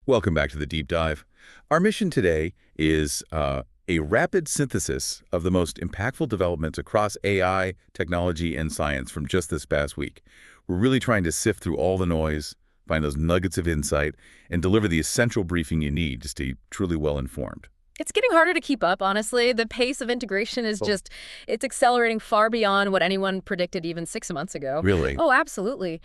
Welcome back to the Deep Dive. Our mission today is a rapid synthesis of the most impactful developments across AI, technology, and science from just this past week. We're really trying to sift through all the noise, find those nuggets of insight, and deliver the essential briefing you need to stay truly well-informed. It's getting harder to keep up, honestly. The pace of integration is it's accelerating far beyond what anyone predicted even 6 months ago. Really? Oh, absolutely.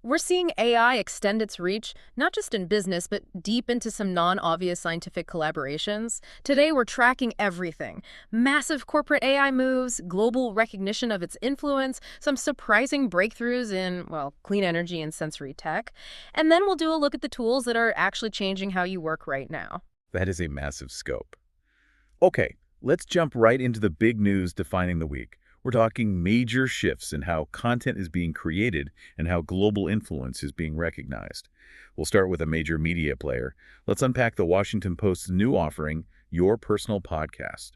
We're seeing AI extend its reach, not just in business, but deep into some non-obvious scientific collaborations. Today, we're tracking everything. Massive corporate AI moves, global recognition of its influence, some surprising breakthroughs in, well, clean energy and sensory tech. And then we'll do a look at the tools that are actually changing how you work right now. That is a massive scope. Okay, let's jump right into the big news defining the week. We're talking major shifts in how content is being created and how global influence is being recognized. We'll start with a major media player. Let's unpack the Washington Post's new offering, Your Personal Podcast.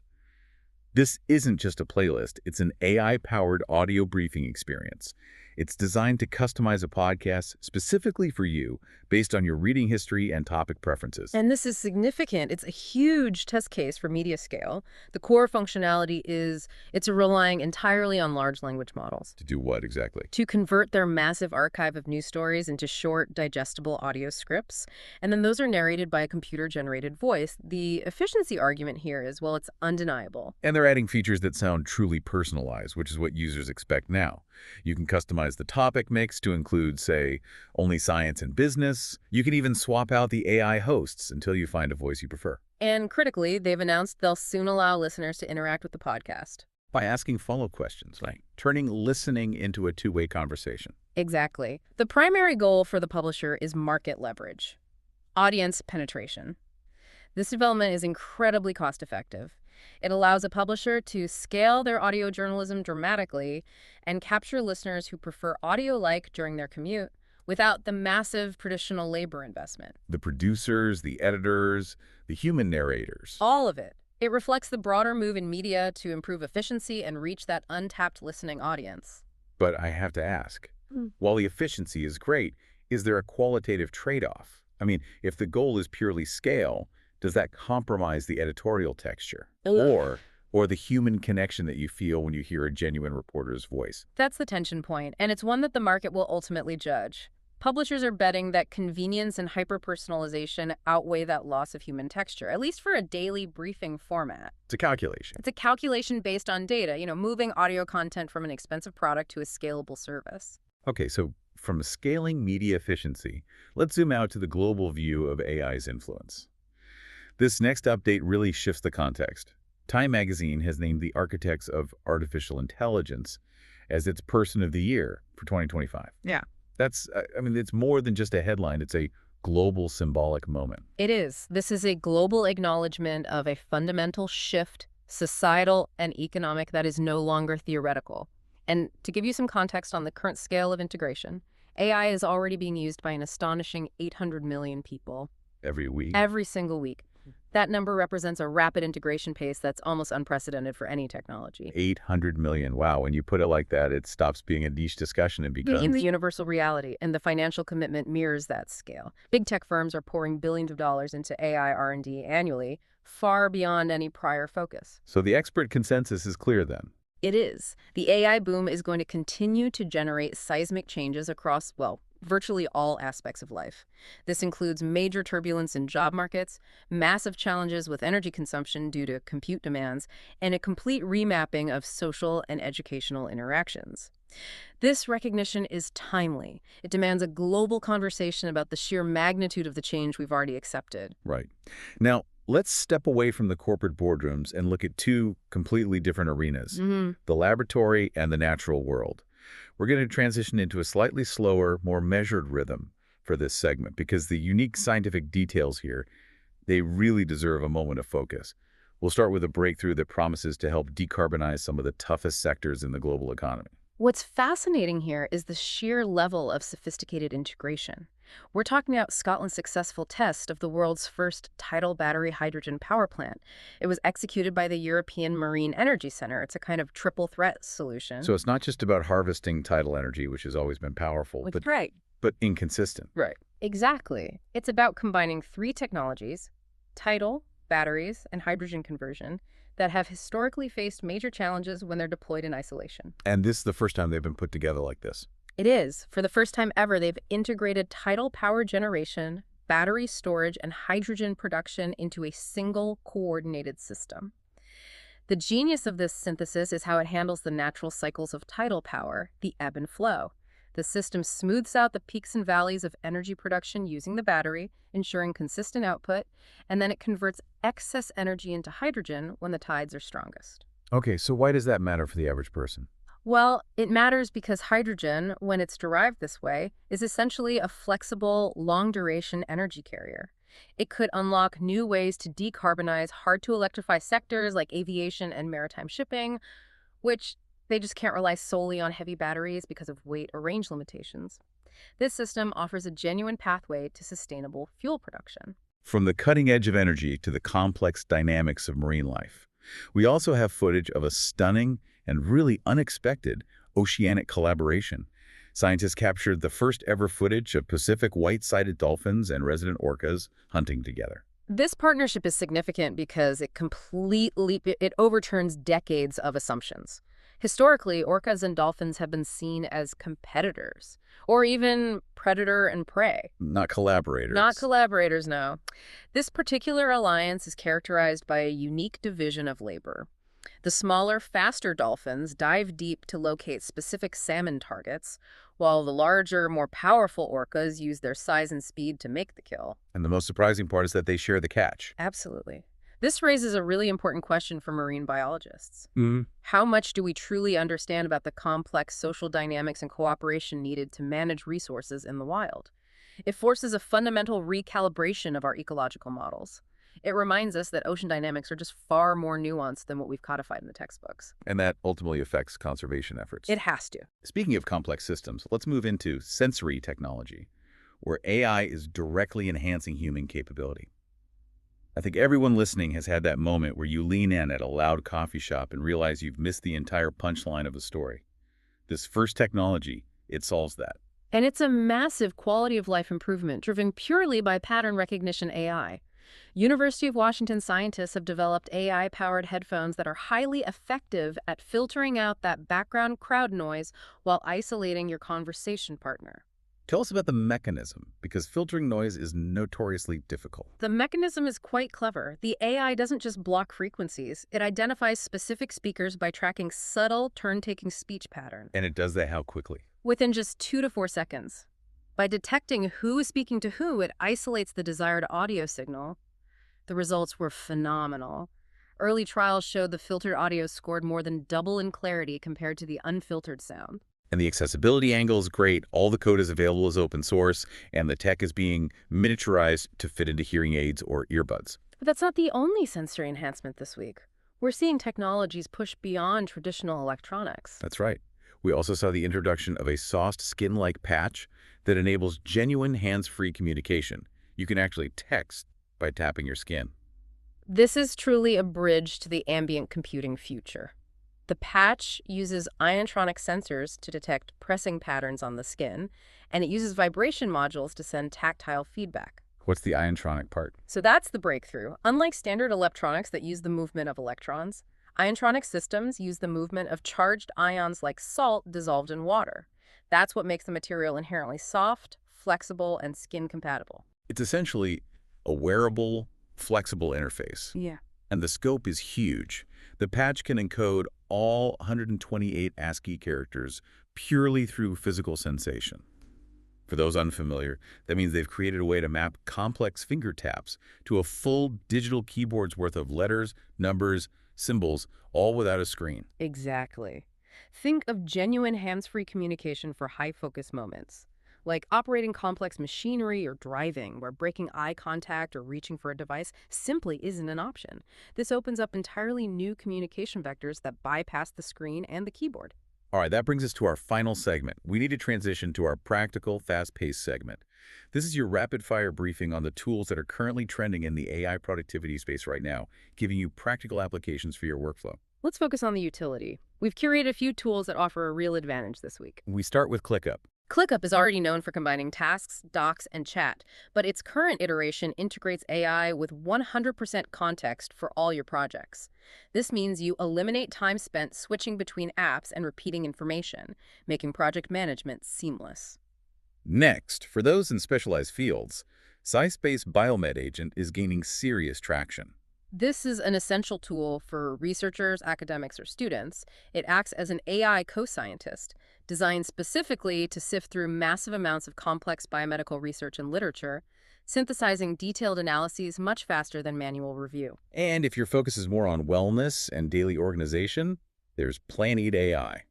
This isn't just a playlist, it's an AI-powered audio briefing experience. It's designed to customize a podcast specifically for you based on your reading history and topic preferences. And this is significant. It's a huge test case for media scale. The core functionality is it's relying entirely on large language models. To do what exactly? To convert their massive archive of news stories into short, digestible audio scripts. And then those are narrated by a computer-generated voice. The efficiency argument here is, well, it's undeniable. And they're adding features that sound truly personalized, which is what users expect now. You can customize the topic mix to include, say, only science and business. You can even swap out the AI hosts until you find a voice you prefer. And critically, they've announced they'll soon allow listeners to interact with the podcast. By asking follow questions, like turning listening into a two-way conversation. Exactly. The primary goal for the publisher is market leverage, audience penetration. This development is incredibly cost-effective. It allows a publisher to scale their audio journalism dramatically and capture listeners who prefer audio-like during their commute without the massive traditional labor investment. The producers, the editors, the human narrators. All of it. It reflects the broader move in media to improve efficiency and reach that untapped listening audience. But I have to ask, while the efficiency is great, is there a qualitative trade-off? I mean, if the goal is purely scale, does that compromise the editorial texture? Or the human connection that you feel when you hear a genuine reporter's voice? That's the tension point, and it's one that the market will ultimately judge. Publishers are betting that convenience and hyper-personalization outweigh that loss of human texture, at least for a daily briefing format. It's a calculation. It's a calculation based on data, moving audio content from an expensive product to a scalable service. Okay, so from scaling media efficiency, let's zoom out to the global view of AI's influence. This next update really shifts the context. Time magazine has named the architects of artificial intelligence as its Person of the Year for 2025. Yeah. It's more than just a headline. It's a global symbolic moment. It is. This is a global acknowledgement of a fundamental shift, societal and economic, that is no longer theoretical. And to give you some context on the current scale of integration, AI is already being used by an astonishing 800 million people. Every week? Every single week. That number represents a rapid integration pace that's almost unprecedented for any technology. 800 million. Wow. When you put it like that, it stops being a niche discussion and becomes the universal reality, and the financial commitment mirrors that scale. Big tech firms are pouring billions of dollars into AI R&D annually, far beyond any prior focus. So the expert consensus is clear then. It is. The AI boom is going to continue to generate seismic changes across, virtually all aspects of life. This includes major turbulence in job markets, massive challenges with energy consumption due to compute demands, and a complete remapping of social and educational interactions. This recognition is timely. It demands a global conversation about the sheer magnitude of the change we've already accepted. Right. Now, let's step away from the corporate boardrooms and look at two completely different arenas, the laboratory and the natural world. We're going to transition into a slightly slower, more measured rhythm for this segment because the unique scientific details here, they really deserve a moment of focus. We'll start with a breakthrough that promises to help decarbonize some of the toughest sectors in the global economy. What's fascinating here is the sheer level of sophisticated integration. We're talking about Scotland's successful test of the world's first tidal battery hydrogen power plant. It was executed by the European Marine Energy Center. It's a kind of triple threat solution. So it's not just about harvesting tidal energy, which has always been powerful, but inconsistent. Right. Exactly. It's about combining three technologies, tidal, batteries, and hydrogen conversion, that have historically faced major challenges when they're deployed in isolation. And this is the first time they've been put together like this. It is. For the first time ever, they've integrated tidal power generation, battery storage, and hydrogen production into a single coordinated system. The genius of this synthesis is how it handles the natural cycles of tidal power, the ebb and flow. The system smooths out the peaks and valleys of energy production using the battery, ensuring consistent output, and then it converts excess energy into hydrogen when the tides are strongest. Okay, so why does that matter for the average person? Well, it matters because hydrogen, when it's derived this way, is essentially a flexible, long-duration energy carrier. It could unlock new ways to decarbonize hard-to-electrify sectors like aviation and maritime shipping, which they just can't rely solely on heavy batteries because of weight or range limitations. This system offers a genuine pathway to sustainable fuel production. From the cutting edge of energy to the complex dynamics of marine life. We also have footage of a stunning and really unexpected oceanic collaboration. Scientists captured the first ever footage of Pacific white-sided dolphins and resident orcas hunting together. This partnership is significant because it overturns decades of assumptions. Historically, orcas and dolphins have been seen as competitors, or even predator and prey. Not collaborators. Not collaborators, no. This particular alliance is characterized by a unique division of labor. The smaller, faster dolphins dive deep to locate specific salmon targets, while the larger, more powerful orcas use their size and speed to make the kill. And the most surprising part is that they share the catch. Absolutely. This raises a really important question for marine biologists. Mm. How much do we truly understand about the complex social dynamics and cooperation needed to manage resources in the wild? It forces a fundamental recalibration of our ecological models. It reminds us that ocean dynamics are just far more nuanced than what we've codified in the textbooks. And that ultimately affects conservation efforts. It has to. Speaking of complex systems, let's move into sensory technology, where AI is directly enhancing human capability. I think everyone listening has had that moment where you lean in at a loud coffee shop and realize you've missed the entire punchline of a story. This first technology, it solves that. And it's a massive quality of life improvement driven purely by pattern recognition AI. University of Washington scientists have developed AI-powered headphones that are highly effective at filtering out that background crowd noise while isolating your conversation partner. Tell us about the mechanism, because filtering noise is notoriously difficult. The mechanism is quite clever. The AI doesn't just block frequencies. It identifies specific speakers by tracking subtle, turn-taking speech patterns. And it does that how quickly? Within just 2 to 4 seconds. By detecting who is speaking to who, it isolates the desired audio signal. The results were phenomenal. Early trials showed the filtered audio scored more than double in clarity compared to the unfiltered sound. And the accessibility angle is great. All the code is available as open source, and the tech is being miniaturized to fit into hearing aids or earbuds. But that's not the only sensory enhancement this week. We're seeing technologies push beyond traditional electronics. That's right. We also saw the introduction of a soft skin-like patch that enables genuine hands-free communication. You can actually text by tapping your skin. This is truly a bridge to the ambient computing future. The patch uses iontronic sensors to detect pressing patterns on the skin, and it uses vibration modules to send tactile feedback. What's the iontronic part? So that's the breakthrough. Unlike standard electronics that use the movement of electrons, iontronic systems use the movement of charged ions like salt dissolved in water. That's what makes the material inherently soft, flexible, and skin-compatible. It's essentially a wearable, flexible interface. Yeah. And the scope is huge. The patch can encode all 128 ASCII characters purely through physical sensation. For those unfamiliar, that means they've created a way to map complex finger taps to a full digital keyboard's worth of letters, numbers, symbols, all without a screen. Exactly. Think of genuine hands-free communication for high-focus moments, like operating complex machinery or driving, where breaking eye contact or reaching for a device simply isn't an option. This opens up entirely new communication vectors that bypass the screen and the keyboard. All right, that brings us to our final segment. We need to transition to our practical, fast-paced segment. This is your rapid-fire briefing on the tools that are currently trending in the AI productivity space right now, giving you practical applications for your workflow. Let's focus on the utility. We've curated a few tools that offer a real advantage this week. We start with ClickUp. ClickUp is already known for combining tasks, docs, and chat, but its current iteration integrates AI with 100% context for all your projects. This means you eliminate time spent switching between apps and repeating information, making project management seamless. Next, for those in specialized fields, Science-based Biomed Agent is gaining serious traction. This is an essential tool for researchers, academics, or students. It acts as an AI co-scientist, designed specifically to sift through massive amounts of complex biomedical research and literature, synthesizing detailed analyses much faster than manual review. And if your focus is more on wellness and daily organization, there's Planeat AI.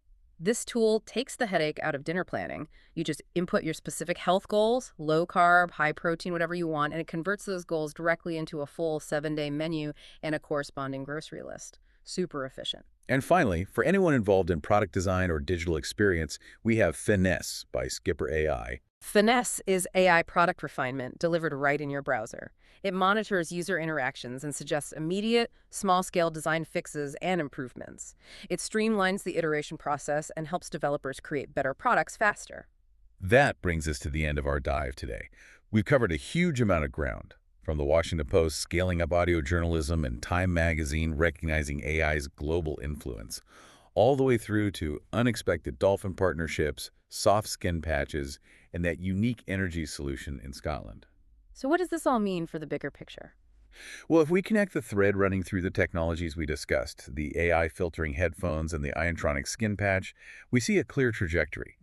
This tool takes the headache out of dinner planning. You just input your specific health goals, low carb, high protein, whatever you want, and it converts those goals directly into a full 7-day menu and a corresponding grocery list. Super efficient. And finally, for anyone involved in product design or digital experience, we have Finesse by Skipper AI. Finesse is AI product refinement delivered right in your browser. It monitors user interactions and suggests immediate, small-scale design fixes and improvements. It streamlines the iteration process and helps developers create better products faster. That brings us to the end of our dive today. We've covered a huge amount of ground, from the Washington Post scaling up audio journalism and Time magazine recognizing AI's global influence, all the way through to unexpected dolphin partnerships, soft skin patches, and that unique energy solution in Scotland. So what does this all mean for the bigger picture? Well, if we connect the thread running through the technologies we discussed, the AI filtering headphones and the Iontronic skin patch, we see a clear trajectory.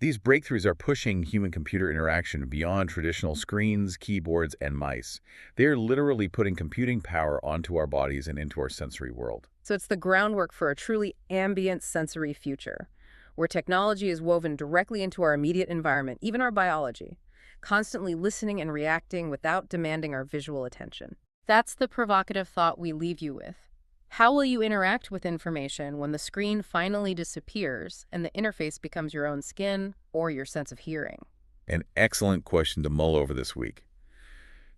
These breakthroughs are pushing human-computer interaction beyond traditional screens, keyboards, and mice. They're literally putting computing power onto our bodies and into our sensory world. So it's the groundwork for a truly ambient sensory future, where technology is woven directly into our immediate environment, even our biology, constantly listening and reacting without demanding our visual attention. That's the provocative thought we leave you with. How will you interact with information when the screen finally disappears and the interface becomes your own skin or your sense of hearing? An excellent question to mull over this week.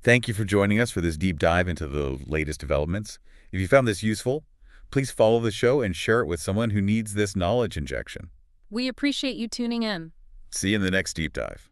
Thank you for joining us for this deep dive into the latest developments. If you found this useful, please follow the show and share it with someone who needs this knowledge injection. We appreciate you tuning in. See you in the next deep dive.